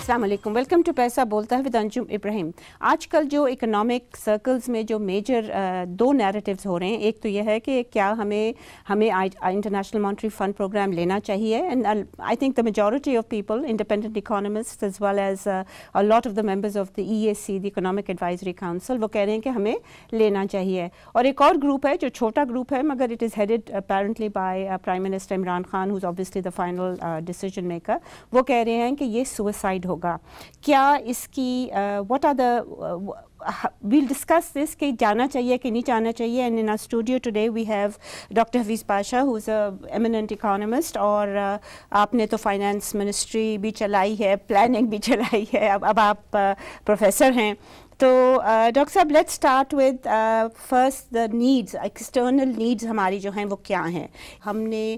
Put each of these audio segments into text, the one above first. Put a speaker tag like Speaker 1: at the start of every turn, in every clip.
Speaker 1: السلام علیکم، welcome to پیسہ بولتا ہے ود انجم ابراہیم۔ آج کل جو اکنامک سرکلز میں جو میجر دو نیریٹیوز ہو رہے ہیں، ایک تو یہ ہے کہ کیا ہمیں انٹرنیشنل مانیٹری فنڈ پروگرام لینا چاہیے، and I think the majority of people, independent economist as well as a lot of the members of the EAC, the Economic Advisory Council، وہ کہہ رہے ہیں کہ ہمیں لینا چاہیے۔ اور ایک اور گروپ ہے جو چھوٹا گروپ ہے، مگر it is headed apparently by Prime Minister Imran Khan, who's obviously the final decision maker، وہ کہہ رہے ہیں کہ یہ سوئسائڈ ہوگا۔ کیا اس کی what are the we'll discuss this کہ جانا چاہیے کہ نہیں جانا چاہیے، and in our studio today we have Dr. Hafiz Pasha who's a eminent economist، اور آپ نے تو فائنانس منسٹری بھی چلائی ہے، پلاننگ بھی چلائی ہے، اب آپ پروفیسر ہیں۔ تو ڈاکٹر صاحب let's start with first the needs, external needs ہماری جو ہیں وہ کیا ہیں؟ ہم نے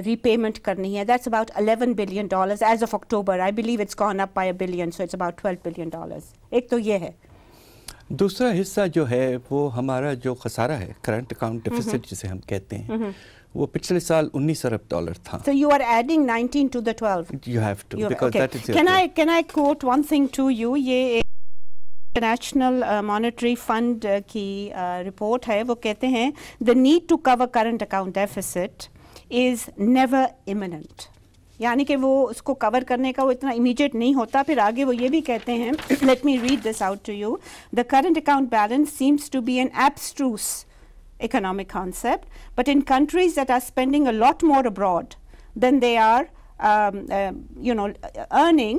Speaker 1: ری پیمنٹ کرنی ہے، that's about $11 billion as of October, I believe it's gone up by $1 billion، so it's about $12 billion۔ ایک تو یہ ہے۔
Speaker 2: دوسرا حصہ جو ہے وہ ہمارا جو خسارہ ہے، کرنٹ اکاؤنٹ ڈیفیسٹ جسے ہم کہتے ہیں، وہ پچھلے سال $19 ارب تھا۔
Speaker 1: So you are adding 19 to the 12.
Speaker 2: You have to, because
Speaker 1: okay.
Speaker 2: that is
Speaker 1: Can I quote one thing to you؟ یہ انٹرنیشنل مانیٹری فنڈ کی رپورٹ ہے، وہ کہتے ہیں the need to cover current account deficit is never imminent، یعنی کہ وہ اس کو کور کرنے کا وہ اتنا امیڈیٹ نہیں ہوتا۔ پھر آگے وہ یہ بھی کہتے ہیں، let me read this out to you، the current account balance seems to be an abstruse economic concept, but in countries that are spending a lot more abroad than they are earning,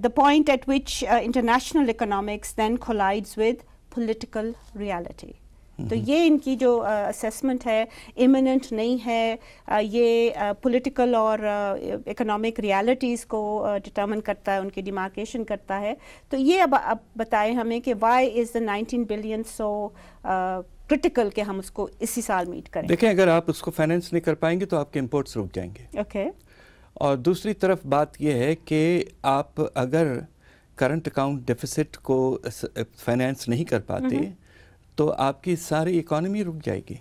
Speaker 1: the point at which international economics then collides with political reality۔ تو یہ ان کی جو assessment ہے، امیوننٹ نہیں ہے، یہ political اور economic realities کو ڈٹرمن کرتا ہے، ان کی ڈیمارکیشن کرتا ہے۔ تو یہ اب بتائیں ہمیں کہ وائی از دا 19 billion سو کرٹیکل کہ ہم اس کو اسی سال میٹ کریں؟
Speaker 2: دیکھیں، اگر آپ اس کو فائنینس نہیں کر پائیں گے تو آپ کے امپورٹس رک جائیں گے۔
Speaker 1: اوکے۔
Speaker 2: اور دوسری طرف بات یہ ہے کہ آپ اگر کرنٹ اکاؤنٹ ڈیفیسٹ کو فائنینس نہیں کر پاتے تو آپ کی ساری اکانومی رک جائے گی۔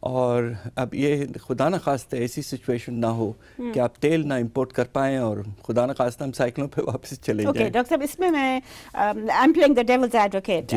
Speaker 2: اور اب یہ خدا نخواستہ ایسی سچویشن نہ ہو کہ آپ تیل نہ امپورٹ کر پائیں اور خدا نخواستہ ہم سائیکلوں پہ واپس چلے جائیں۔
Speaker 1: ڈاکٹر صاحب، اس میں میں I'm playing the devil's advocate،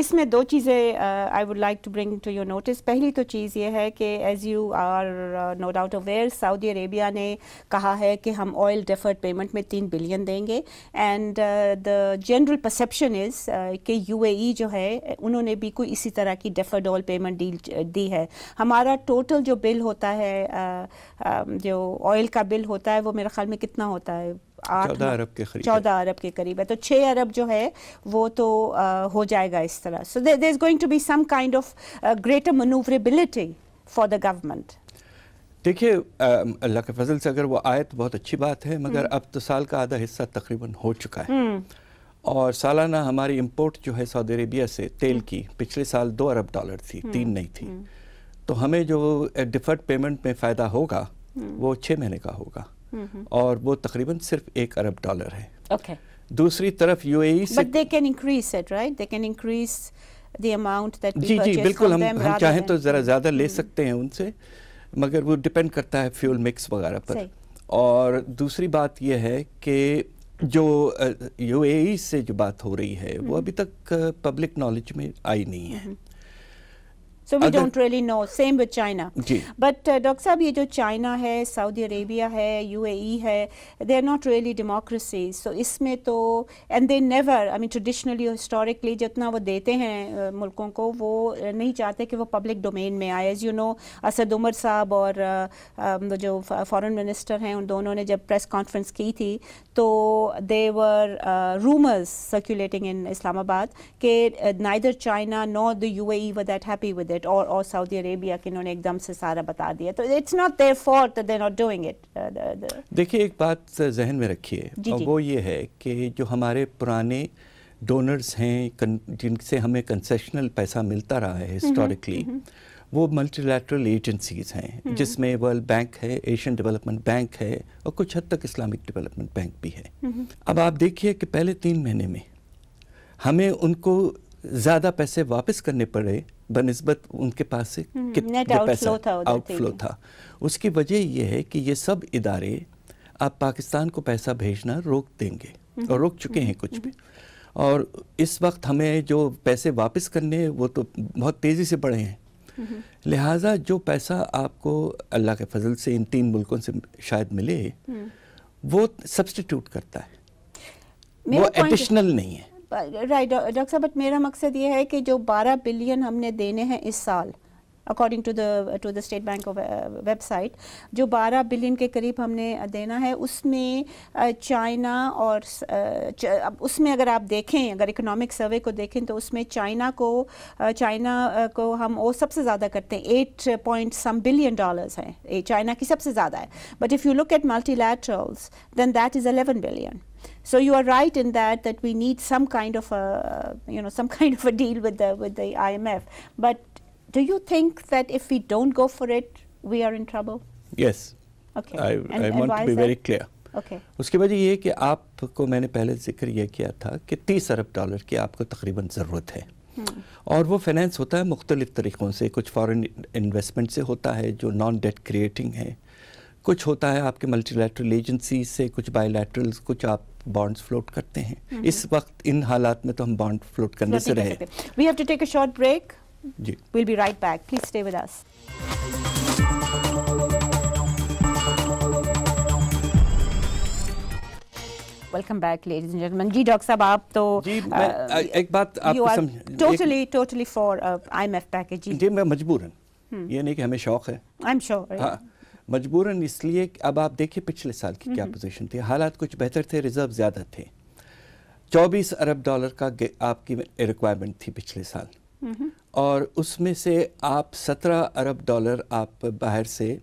Speaker 1: اس میں دو چیزیں I would like to bring to your notice۔ پہلی تو چیز یہ ہے کہ as you are no doubt aware، سعودی عربیہ نے کہا ہے کہ ہم آئل ڈیفرڈ پیمنٹ میں $3 billion دیں گے، and the general perception is کہ UAE جو ہے انہوں نے بھی کوئی اسی طرح کی ڈیفرڈ آئل پیمنٹ ڈیل دی ہے۔ ہمارا ٹوٹل جو بل ہوتا ہے، جو آئل کا بل ہوتا ہے، وہ میرے خیال میں کتنا ہوتا ہے؟
Speaker 2: 14 ارب کے قریب،
Speaker 1: 14 ارب کے قریب ہے۔ تو 6 ارب جو ہے وہ تو ہو جائے گا اس طرح۔ So there is going to be some kind of greater manoeuvrability for the government.
Speaker 2: دیکھیے، اللہ کے فضل سے اگر وہ آئے تو بہت اچھی بات ہے، مگر اب تو سال کا آدھا حصہ تقریباً ہو چکا ہے، اور سالانہ ہماری امپورٹ جو ہے سعودی عربیہ سے تیل کی پچھلے سال $2 ارب تھی، 3 نہیں تھی۔ تو ہمیں جو ڈیفرڈ پیمنٹ میں فائدہ ہوگا وہ 6 مہینے کا ہوگا، اور وہ تقریباً صرف $1 ارب ہے۔ دوسری طرف UAE سے
Speaker 1: But they can increase it, right? They can increase the amount that we
Speaker 2: G
Speaker 1: purchase
Speaker 2: بالکل،
Speaker 1: from them
Speaker 2: ہم چاہیں تو ذرا زیادہ لے سکتے ہیں ان سے، مگر وہ ڈپینڈ کرتا ہے فیول مکس وغیرہ پر۔ اور دوسری بات یہ ہے کہ جو UAE سے جو بات ہو رہی ہے وہ ابھی تک پبلک نالج میں آئی نہیں ہے۔
Speaker 1: So we don't really know. Same with China.
Speaker 2: جی۔
Speaker 1: But ڈاکٹر صاحب، یہ جو چائنا ہے، سعودی عربیہ ہے، UAE ہے، they are not really democracies. So اس میں تو and they never, I mean traditionally historically جتنا وہ دیتے ہیں ملکوں کو، وہ نہیں چاہتے کہ وہ پبلک ڈومین میں آئے۔ As you know، Asad Umar صاحب اور جو فارن منسٹر ہیں، ان دونوں نے جب پریس کانفرنس کی تھی تو they were rumors circulating in Islam Abad کہ neither China nor the UAE were that happy with it، اور سعودی عربیہ کہ انہوں نے ایک دم سے سارا بتا دیا۔ تو it's not their fault that they are not doing it.
Speaker 2: دیکھیے، ایک بات ذہن میں رکھیے، اور وہ یہ ہے کہ جو ہمارے پرانے ڈونرز ہیں جن سے ہمیں کنسیشنل پیسہ ملتا رہا ہے ہسٹوریکلی، وہ ملٹی لیٹرل ایجنسیز ہیں، جس میں ورلڈ بینک ہے، ایشین ڈیولپمنٹ بینک ہے، اور کچھ حد تک اسلامک ڈیولپمنٹ بینک بھی ہے۔ اب آپ دیکھیے کہ پہلے 3 مہینے میں ہمیں ان کو زیادہ پیسے واپس کرنے پڑے بنسبت ان کے پاس سے کتنا پیسہ آؤٹ فلو تھا۔ اس کی وجہ یہ ہے کہ یہ سب ادارے اب پاکستان کو پیسہ بھیجنا روک دیں گے۔ اور رک چکے ہیں کچھ بھی. اور اس وقت ہمیں جو پیسے واپس کرنے ہیں وہ تو بہت تیزی سے بڑھے ہیں. لہٰذا جو پیسہ آپ کو اللہ کے فضل سے ان 3 ملکوں سے شاید ملے وہ سبسٹیٹیوٹ کرتا ہے, وہ ایڈیشنل نہیں ہے.
Speaker 1: رائٹ ڈاکٹر صاحب, بٹ میرا مقصد یہ ہے کہ جو 12 بلین ہم نے دینے ہیں اس سال according to the State Bank website, جو 12 بلین کے قریب ہم نے دینا ہے, اس میں چائنا اور اس میں اگر آپ دیکھیں, اگر اکنامک سروے کو دیکھیں تو اس میں چائنا کو ہم وہ سب سے زیادہ کرتے ہیں, 8 بلین ڈالرز ہیں چائنا کی سب سے زیادہ ہے. But if you look at multilaterals then that is 11 billion. So you are right in that we need some kind of a deal with the IMF. But do you think that if we don't go for it, we are in trouble?
Speaker 2: Yes.
Speaker 1: Okay.
Speaker 2: I want to be very clear.
Speaker 1: Okay.
Speaker 2: اس کی وجہ یہ کہ آپ کو میں نے پہلے ذکر یہ کیا تھا کہ 30 ارب ڈالر کی آپ کو تقریباً ضرورت ہے, اور وہ فائنینس ہوتا ہے مختلف طریقوں سے. کچھ فارن انویسٹمنٹ سے ہوتا ہے جو نان ڈیٹ کریٹنگ ہے, کچھ ہوتا ہے آپ کے ملٹی لیٹرل ایجنسیز سے, کچھ بائی لیٹرلز, کچھ آپ بانڈز فلوٹ کرتے ہیں. اس وقت ان حالات میں تو ہم بانڈ فلوٹ کرنے سے رہے.
Speaker 1: We have to take a short break.
Speaker 2: جی,
Speaker 1: We'll be right back. Please stay with us. Welcome back, ladies and gentlemen. جی ڈاکٹر صاحب, آپ تو
Speaker 2: جی ایک بات آپ کو
Speaker 1: totally for IMF package.
Speaker 2: جی میں مجبوراً, یہ نہیں کہ ہمیں شوق ہے,
Speaker 1: I'm sure.
Speaker 2: ہاں مجبوراً اس لیے کہ اب آپ دیکھیں پچھلے سال کی کیا پوزیشن تھی. حالات کچھ بہتر تھے, ریزرو زیادہ تھے. 24 ارب ڈالر کا آپ کی ریکوائرمنٹ تھی پچھلے سال, اور اس میں سے آپ 17 ارب ڈالر آپ باہر سے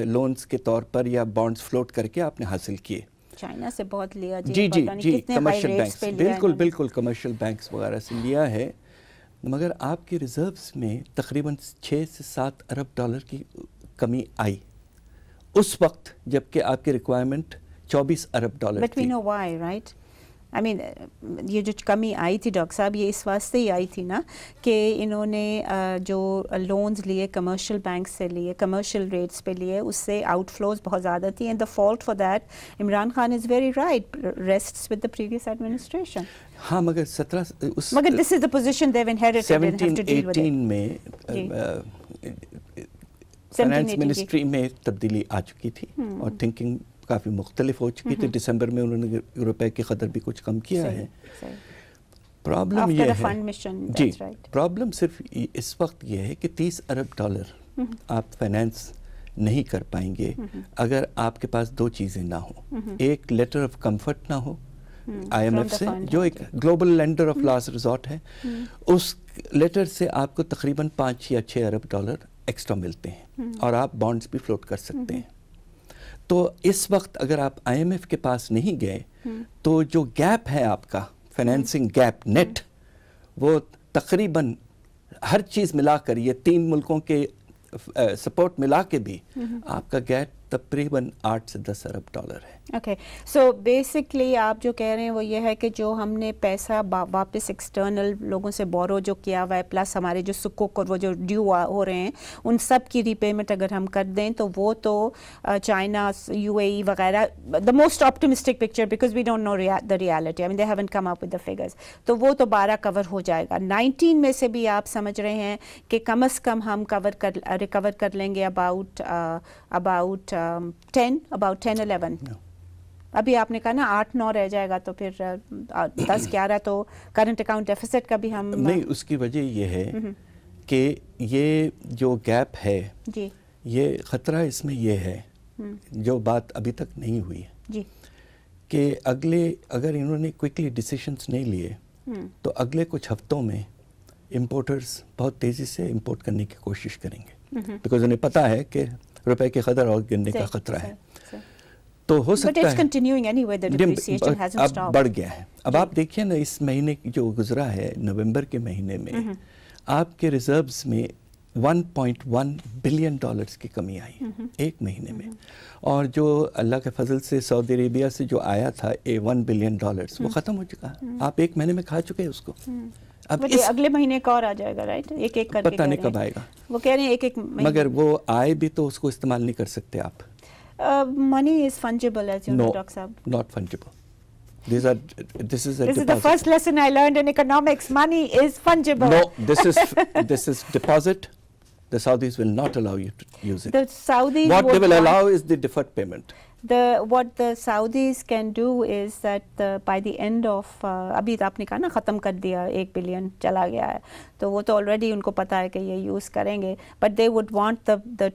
Speaker 2: لونز کے طور پر یا بانڈز فلوٹ کر کے آپ نے حاصل کیے.
Speaker 1: چائنا سے بہت لیا.
Speaker 2: جی جی جی, کمرشل بینکس, بالکل کمرشل بینکس وغیرہ سے لیا ہے. مگر آپ کی ریزروز میں تقریباً 6 سے 7 ارب ڈالر کی کمی آئی اس وقت, جبکہ آپ کی ریکوائرمنٹ 24 ارب ڈالر تھی.
Speaker 1: But we know why, right? I mean, یہ جو کمی آئی تھی ڈاکٹر صاحب, یہ اس واسطے ہی آئی تھی نا کہ انہوں نے جو لونز لیے کمرشل بینک سے لیے, کمرشل ریٹس پہ لیے, اس سے آؤٹ فلوز بہت زیادہ تھی. And the fault for that Imran Khan is very right, rests with the previous administration.
Speaker 2: ہاں مگر
Speaker 1: مگر this is the position they've inherited and have to deal with it.
Speaker 2: 17-18 میں فائنانس منسٹری میں تبدیلی آ چکی تھی اور تھنکنگ کافی مختلف ہو چکی تھی. دسمبر میں انہوں نے روپے کی قدر بھی کچھ کم کیا ہے. پرابلم یہ ہے, جی پرابلم صرف اس وقت یہ ہے کہ 30 ارب ڈالر آپ فائنانس نہیں کر پائیں گے اگر آپ کے پاس 2 چیزیں نہ ہوں. ایک لیٹر آف کمفرٹ نہ ہو IMF سے, جو ایک global lander of last resort ہے. اس لیٹر سے آپ کو تقریباً 5 یا 6 ارب ڈالر ایکسٹرا ملتے ہیں, اور آپ بانڈز بھی فلوٹ کر سکتے ہیں. تو اس وقت اگر آپ IMF کے پاس نہیں گئے تو جو گیپ ہے آپ کا فائنینسنگ گیپ نیٹ, وہ تقریباً ہر چیز ملا کر, یہ 3 ملکوں کے سپورٹ ملا کے بھی آپ کا گیپ تقریباً 8 سے 10 ارب ڈالر ہے.
Speaker 1: اوکے, سو بیسکلی آپ جو کہہ رہے ہیں وہ یہ ہے کہ جو ہم نے پیسہ واپس ایکسٹرنل لوگوں سے بورو جو کیا ہوا ہے, پلس ہمارے جو سکوک اور وہ جو ڈیو ہو رہے ہیں, ان سب کی ری پیمنٹ اگر ہم کر دیں تو وہ تو چائنا, UAE وغیرہ, the most optimistic picture because we don't know the reality, I mean they haven't come up with the figures, تو وہ تو 12 کور ہو جائے گا. 19 میں سے بھی آپ سمجھ رہے ہیں کہ کم از کم ہم ریکور کر لیں گے about 10-11. ابھی آپ نے کہا نا 8-9 رہ جائے گا, تو پھر 10-11 تو کرنٹ اکاؤنٹ ڈیفیسٹ کا بھی ہم
Speaker 2: نہیں. اس کی وجہ یہ ہے کہ یہ جو گیپ ہے,
Speaker 1: جی
Speaker 2: یہ خطرہ اس میں یہ ہے, جو بات ابھی تک نہیں ہوئی ہے,
Speaker 1: جی
Speaker 2: کہ اگر انہوں نے کوئکلی ڈیسیشنز نہیں لیے تو اگلے کچھ ہفتوں میں امپورٹرز بہت تیزی سے امپورٹ کرنے کی کوشش کریں گے, بیکاز انہیں پتہ ہے کہ روپے کی قدر اور گرنے کا خطرہ ہے. تو ہو سکتا ہے اب بڑھ گیا ہے. اب آپ دیکھیے نا, اس مہینے جو گزرا ہے نومبر کے مہینے میں آپ کے ریزروز میں 1.1 بلین ڈالرز کی کمی آئی ایک مہینے میں, اور جو اللہ کے فضل سے سعودی عربیہ سے جو آیا تھا 1 بلین ڈالرز, وہ ختم ہو چکا. آپ ایک مہینے میں کھا چکے اس کو.
Speaker 1: اب اگلے مہینے کا اور آ جائے گا, رائٹ, ایک ایک کر کے
Speaker 2: پتہ نہیں کب آئے گا.
Speaker 1: وہ کہہ رہے ہیں ایک
Speaker 2: مگر وہ آئے بھی تو اس کو استعمال نہیں کر سکتے آپ.
Speaker 1: money is fungible as you know, doctor صاحب.
Speaker 2: not fungible. This is
Speaker 1: the first lesson I learned in economics. Money is fungible.
Speaker 2: No, this is deposit. The Saudis will not allow you to use it.
Speaker 1: The Saudis
Speaker 2: what they will allow is the deferred payment.
Speaker 1: What the Saudis can do is that by the end of abhi aapne kaha na khatam kar diya, 1 billion chala gaya hai, to wo to already unko pata hai ki ye use karenge, but they would want the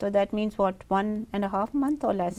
Speaker 1: So that means what, 1.5 month or less?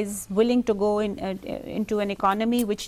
Speaker 1: is willing to go into an economy which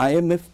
Speaker 2: IMF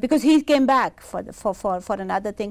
Speaker 1: because he came back for another thing.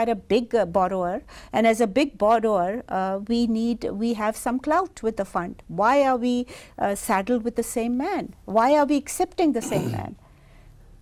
Speaker 1: are a big borrower and as a big borrower we have some clout with the fund. Why are we saddled with the same man? Why are we accepting the same man?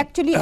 Speaker 1: actually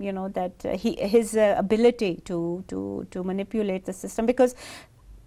Speaker 1: you know that his ability to manipulate the system, because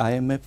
Speaker 2: IMF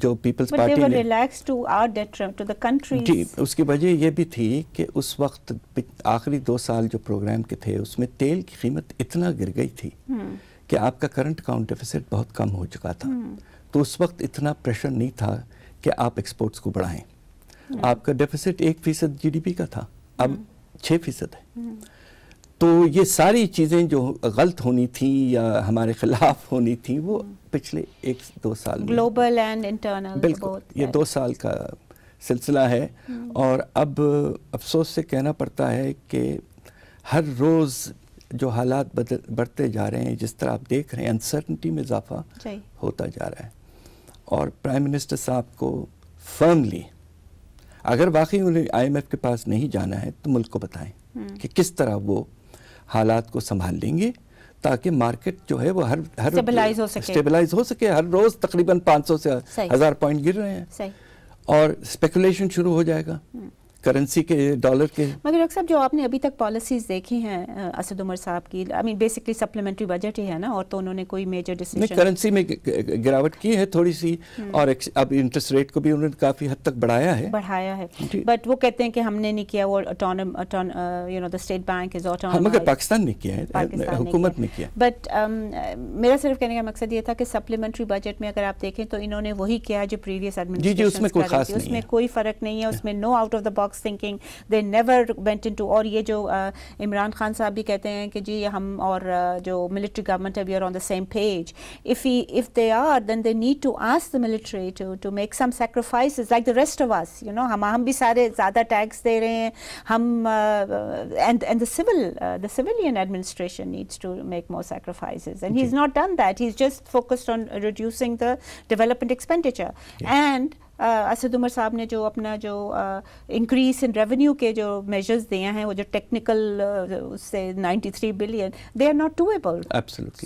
Speaker 2: جو Peoples party نے
Speaker 1: جی
Speaker 2: اس کی وجہ یہ بھی تھی کہ اس وقت آخری 2 سال جو پروگرام کے تھے اس میں تیل کی قیمت اتنا گر گئی تھی کہ آپ کا کرنٹ اکاؤنٹ ڈیفیسٹ بہت کم ہو چکا تھا. تو اس وقت اتنا پریشر نہیں تھا کہ آپ ایکسپورٹس کو بڑھائیں. آپ کا ڈیفیسٹ 1% GDP کا تھا, اب 6% ہے. تو یہ ساری چیزیں جو غلط ہونی تھیں یا ہمارے خلاف ہونی تھیں وہ پچھلے 1-2 سال میں
Speaker 1: گلوبل اینڈ انٹرنل
Speaker 2: بالکل یہ 2 سال کا سلسلہ ہے. اور اب افسوس سے کہنا پڑتا ہے کہ ہر روز جو حالات بڑھتے جا رہے ہیں, جس طرح آپ دیکھ رہے ہیں انسرٹنٹی میں اضافہ ہوتا جا رہا ہے. اور پرائم منسٹر صاحب کو فرملی اگر واقعی انہیں IMF کے پاس نہیں جانا ہے تو ملک کو بتائیں کہ کس طرح وہ حالات کو سنبھال لیں گے تاکہ مارکیٹ جو ہے وہ ہر اسٹیبلائز ہو سکے. ہر روز تقریباً 500 سے 1000 پوائنٹ گر رہے ہیں اور اسپیکولیشن شروع ہو جائے گا کرنسی کے, ڈالر کے.
Speaker 1: مگر ڈاکٹر صاحب جو آپ نے ابھی تک پالیسیز دیکھی ہیں اسد عمر صاحب کی, آئی مین بیسکلی سپلیمنٹری بجٹ ہی ہے نا, اور تو انہوں نے کوئی میجر ڈیسیژن
Speaker 2: کرنسی میں گراوٹ کی ہے تھوڑی سی, اور اب انٹرسٹ ریٹ کو بھی انہوں نے کافی حد تک بڑھایا ہے.
Speaker 1: بٹ وہ کہتے ہیں کہ ہم نے نہیں کیا, وہ you know the State Bank is autonomous.
Speaker 2: مگر پاکستان نے کیا ہے, حکومت نے کیا.
Speaker 1: بٹ میرا صرف کہنے کا مقصد یہ تھا کہ سپلیمنٹری بجٹ میں اگر آپ دیکھیں تو انہوں نے وہی کیا جو پریویس ایڈمنسٹریشن کر رہی تھی, اس میں کوئی فرق نہیں ہے, اس میں no out of the box thinking. They never went into, اور یہ جو عمران خان صاحب بھی کہتے ہیں کہ جی ہم اور جو ملٹری گورنمنٹ ہے we are on the same page. If they are, then they need to ask the military to make some sacrifices like the rest of us. You know, ہم بھی سارے زیادہ ٹیکس دے رہے ہیں, ہم and the civilian administration needs to make more sacrifices, and he's not done that. He's just focused on reducing the development expenditure. And Asad Umar صاحب نے جو اپنا جو انکریز ان ریونیو کے جو میجرز دیے ہیں, وہ جو ٹیکنیکل سے 93 billion, they are not doable.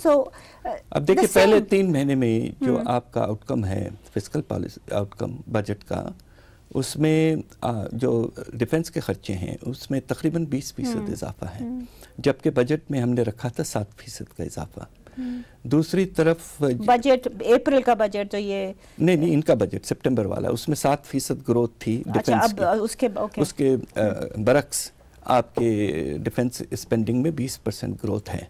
Speaker 2: So اب دیکھیے پہلے 3 مہینے میں جو آپ کا آؤٹ کم ہے فسکل پالیسی آؤٹ کم بجٹ کا, اس میں جو ڈیفنس کے خرچے ہیں اس میں تقریباً 20% اضافہ ہے, جبکہ بجٹ میں ہم نے رکھا تھا 7% کا اضافہ. دوسری طرف
Speaker 1: بجٹ اپریل کا بجٹ جو یہ
Speaker 2: نہیں ان کا بجٹ سپٹمبر والا, اس میں 7% گروتھ تھی ڈیفنس کی. اس کے برعکس آپ کے ڈیفنس اسپینڈنگ میں 20% گروتھ ہے.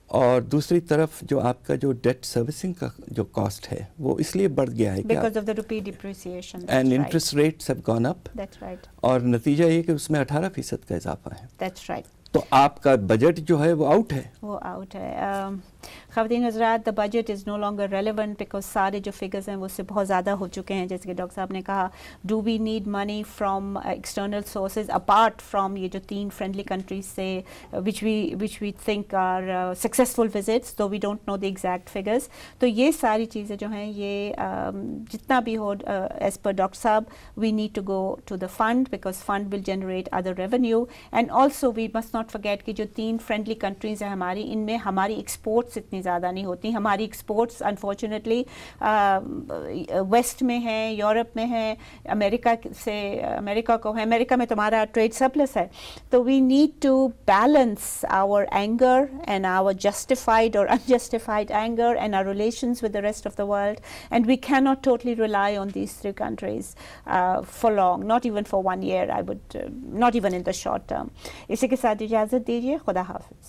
Speaker 2: اور دوسری طرف جو آپ کا جو ڈیٹ سروسنگ کا جو کاسٹ ہے وہ اس لیے بڑھ گیا ہے
Speaker 1: because of the rupee depreciation
Speaker 2: and interest rates have gone up.
Speaker 1: That's right.
Speaker 2: اور نتیجہ یہ کہ اس میں 18% کا اضافہ ہے.
Speaker 1: That's right.
Speaker 2: تو آپ کا بجٹ جو ہے وہ آؤٹ ہے.
Speaker 1: وہ آؤٹ ہے. خواتین حضرات, the budget is no longer relevant because سارے جو فگرز ہیں وہ اس سے بہت زیادہ ہو چکے ہیں. جیسے کہ ڈاکٹر صاحب نے کہا, do we need money from external sources apart from یہ جو 3 friendly countries سے which we think are successful visits, though we don't know the exact figures. تو یہ ساری چیزیں جو ہیں یہ جتنا بھی ہو as per ڈاکٹر صاحب, we need to go to the fund because fund will generate other revenue. And also we must not forget کہ جو 3 friendly countries ہیں ہماری, ان میں ہماری ایکسپورٹس اتنی زیادہ نہیں ہوتی. ہماری ایکسپورٹس انفارچونیٹلی ویسٹ میں ہیں, یورپ میں ہیں, امریکہ کو ہے. امریکہ میں تمہارا ٹریڈ سرپلس ہے. تو we need to balance our anger and our justified اور unjustified anger and our relations with the rest of the world, and we cannot totally rely on these 3 countries for long, not even for 1 year. I would not even in the short term. اسی کے ساتھ اجازت دیجیے. خدا حافظ.